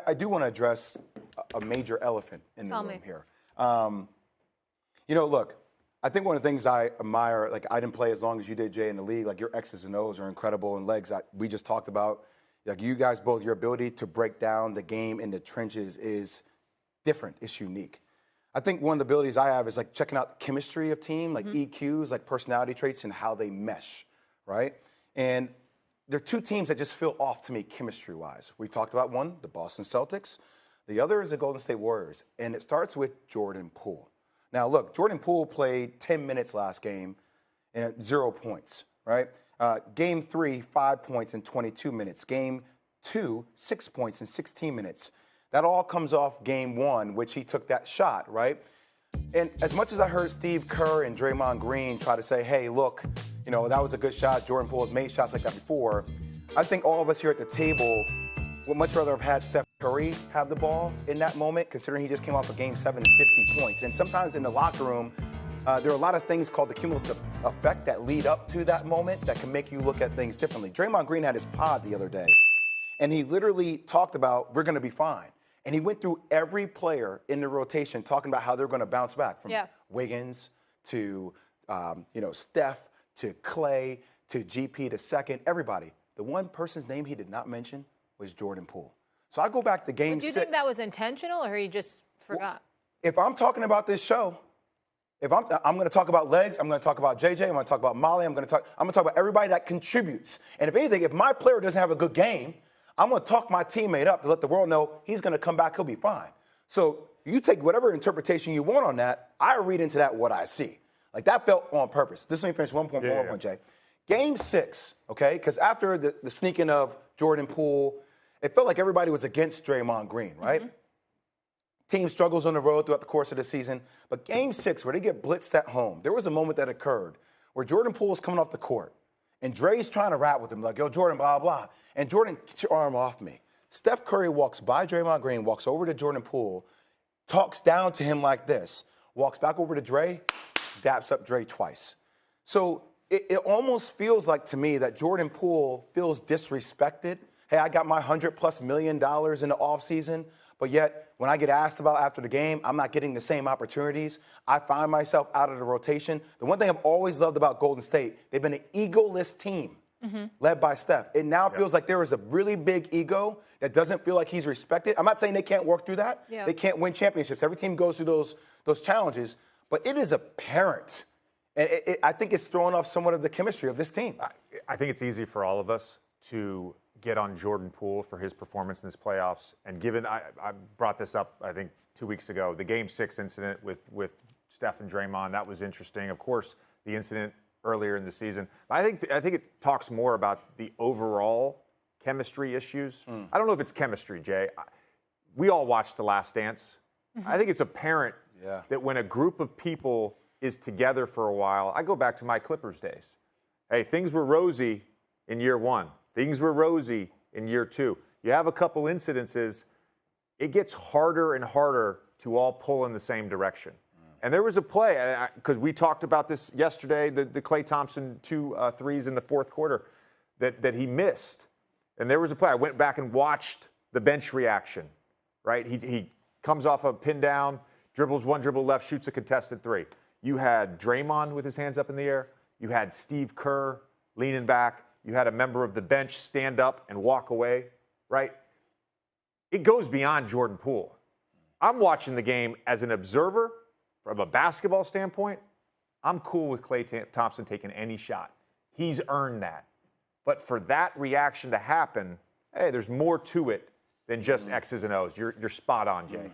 I do want to address a major elephant in the room here. Look, I think one of the things I admire, like I didn't play as long as you did, Jay, in the league. Like your X's and O's are incredible, and legs we just talked about. Like you guys both, your ability to break down the game in the trenches is different. It's unique. I think one of the abilities I have is like checking out the chemistry of team, like EQs, like personality traits, and how they mesh, right? And there are two teams that just feel off to me chemistry-wise. We talked about one, the Boston Celtics. The other is the Golden State Warriors, and it starts with Jordan Poole. Now, look, Jordan Poole played 10 minutes last game and 0 points, right? Game 3, 5 points in 22 minutes. Game 2, 6 points in 16 minutes. That all comes off game 1, which he took that shot, right? And as much as I heard Steve Kerr and Draymond Green try to say, hey, look, that was a good shot. Jordan Poole has made shots like that before. I think all of us here at the table would much rather have had Steph Curry have the ball in that moment, considering he just came off of Game 7 and 50 points. And sometimes in the locker room, there are a lot of things called the cumulative effect that lead up to that moment that can make you look at things differently. Draymond Green had his pod the other day, and he literally talked about, we're going to be fine. And he went through every player in the rotation talking about how they're going to bounce back, from Wiggins to, Steph to Clay to GP to second, everybody. The one person's name he did not mention was Jordan Poole. So I go back to Game 6. Do you think that was intentional, or he just forgot? Well, if I'm talking about this show, if I'm going to talk about legs, I'm going to talk about JJ, I'm going to talk about Molly, I'm going to talk about everybody that contributes. And if anything, if my player doesn't have a good game, I'm going to talk my teammate up to let the world know he's going to come back, he'll be fine. So you take whatever interpretation you want on that. I read into that what I see. Like that felt on purpose. Let me finish one point, Jay. Game 6, okay, because after the sneaking of Jordan Poole, it felt like everybody was against Draymond Green, right? Team struggles on the road throughout the course of the season. But Game 6, where they get blitzed at home, there was a moment that occurred where Jordan Poole was coming off the court, and Dre's trying to rap with him, like, yo, Jordan, blah, blah. And Jordan, get your arm off me. Steph Curry walks by Draymond Green, walks over to Jordan Poole, talks down to him like this, walks back over to Dre, daps up Dre twice. So it almost feels like to me that Jordan Poole feels disrespected. Hey, I got my $100+ million in the offseason, but yet when I get asked about after the game, I'm not getting the same opportunities. I find myself out of the rotation. The one thing I've always loved about Golden State, they've been an egoless team led by Steph. It now feels like there is a really big ego that doesn't feel like he's respected. I'm not saying they can't work through that. They can't win championships. Every team goes through those challenges, but it is apparent. And I think it's throwing off somewhat of the chemistry of this team. I think it's easy for all of us to get on Jordan Poole for his performance in this playoffs. And given, I brought this up, I think, 2 weeks ago, the Game 6 incident with Steph and Draymond, that was interesting. Of course, the incident earlier in the season. I think it talks more about the overall chemistry issues. I don't know if it's chemistry, Jay. We all watched The Last Dance. I think it's apparent that when a group of people is together for a while, I go back to my Clippers days. Hey, things were rosy in year 1. Things were rosy in year 2. You have a couple incidences, it gets harder and harder to all pull in the same direction. And there was a play, because we talked about this yesterday, the Klay Thompson 2 threes in the fourth quarter that he missed. And there was a play. I went back and watched the bench reaction, right? He comes off a pin down, dribbles one dribble left, shoots a contested 3. You had Draymond with his hands up in the air. You had Steve Kerr leaning back. You had a member of the bench stand up and walk away, right? It goes beyond Jordan Poole. I'm watching the game as an observer from a basketball standpoint. I'm cool with Klay Thompson taking any shot. He's earned that. But for that reaction to happen, hey, there's more to it than just X's and O's. You're spot on, Jay.